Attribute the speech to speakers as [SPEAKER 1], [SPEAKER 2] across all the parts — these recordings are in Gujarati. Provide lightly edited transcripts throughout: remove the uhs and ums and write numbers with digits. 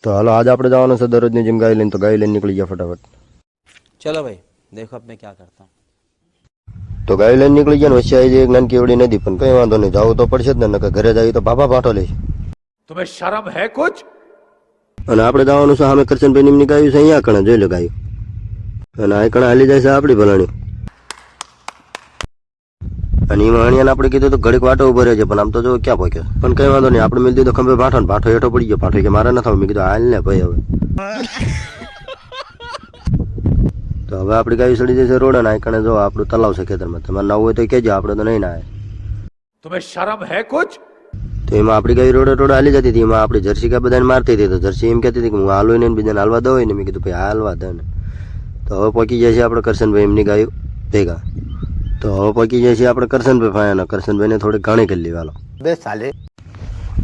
[SPEAKER 1] તો હાલો આજ આપણે જવાનું છે દરરોજની જેમ ગાય લઈને, તો ગાય લઈને નીકળી ગયા ફટાફટ.
[SPEAKER 2] चलो भाई देखो अब मैं क्या करता हूँ.
[SPEAKER 1] તો ગાય લઈને નીકળી ગયા ને વચ્ચે આવી એક નાનકી એવડી નદી, પણ કઈ વાંધો નહીં, જવું તો પડશે જ ને, નકર ઘરે જઈએ તો બાપા પાઠો લે.
[SPEAKER 3] तुम्हें शर्म है कुछ?
[SPEAKER 1] અને આપણે જવાનું છે સામે કરશનભાઈ નિમની ગાયું છે, અહીંયા કણે જોઈ લો ગાયું, અને આ કણે હાલી જાય છે આપણી ભલાણી. અને એમાં અણિયાને આપણે કીધું તો ઘડીક વાટો ઉભો રહે છે, પણ આમ તો જો ક્યાં પહોંચ્યો, પણ કઈ વાંધો નહીં, આપણે મિલતી તો ખંભે પાઠો ને પાઠો હેઠો પડી ગયો. પાઠો કે મારે ન થવું, મેં કીધું હાલ ને ભાઈ હવે. તો હવે આપણી ગાયું સડી જશે રોડ, અને આ કણે જો આપણું તલાવ છે ખેતરમાં, તમારે ના હોય તો કહેજો, આપણે તો નહીં ના આવે.
[SPEAKER 3] तुम्हें शर्म है कुछ?
[SPEAKER 1] તો એમાં આપણી ગાય રોડે રોડે હાલી જતી હતી, એમાં આપણી જર્સી ગાય બધાને મારતી હતી, તો જર્સી એમ કહેતી હતી કે હું હાલું ને બીજાને હાલવા દઉં ને, મેં કીધું ભાઈ હાલવા દે ને. તો હવે પહોંચી જાય છે આપણે કરશનભાઈ એમની ગાયું ભેગા. તો હવે પહોંચી જાય છે આપણે કરશનભાઈ ફાયાના. કરશનભાઈને થોડી ઘાણી કરી લેવા લો.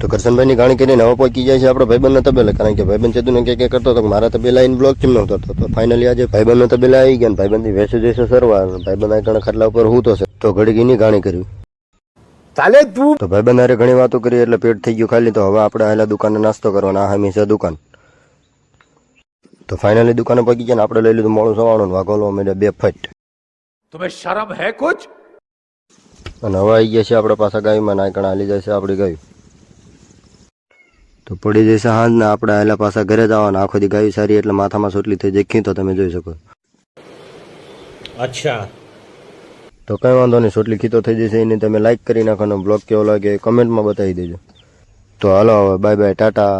[SPEAKER 1] તો કરશનભાઈની ઘાણી કરીને હવે પહોંચી જાય છે આપણે ભાઈબંધના તબેલે, કારણ કે ભાઈબંધ ચેતુને કે કરતો હતો કે મારા તબેલા આવીને બ્લોક ચીમ નહોતો. તો ફાઇનલી આજે ભાઈબંધના તબેલા આવી ગયા, ભાઈબંધી વેચી જશે સરવા, ભાઈબંધ આ કણે ખાટલા ઉપર હું તો છે, તો ઘડીક એની ઘાણી કરી.
[SPEAKER 3] चाले तू.
[SPEAKER 1] તો ભાઈબંધ હારે ઘણી વાતો કરી એટલે પેટ થઈ ગયું ખાલી. તો હવે આપણે આવેલા દુકાને નાસ્તો કરવાનો, આ હમી છે દુકાન. તો ફાઇનલી દુકાને પહોંચી ગયા ને આપણે લઈ લીધું મોડું સવાણું, વાગોલો મેં 2 ફટ.
[SPEAKER 3] तुम्हें शर्म है कुछ?
[SPEAKER 1] અને હવે આવી ગયા છે આપણે પાછા ગાયમાં, ના કણે હાલી જાય છે આપણી ગાય. તો પડી જશે સાંજ ને આપણે આવેલા પાછા ઘરે જવાના. આખો દી ગાય સારી એટલે માથામાં સોટલી થઈ જાય, તો તમે જોઈ શકો.
[SPEAKER 3] अच्छा.
[SPEAKER 1] તો કંઈ વાંધો નહીં, સોટલી ખીતો થઈ જશે એની તમે લાઈક કરી નાખો, બ્લોગ કેવો લાગે કમેન્ટમાં બતાવી દેજો. તો હાલો હવે બાય બાય, ટાટા.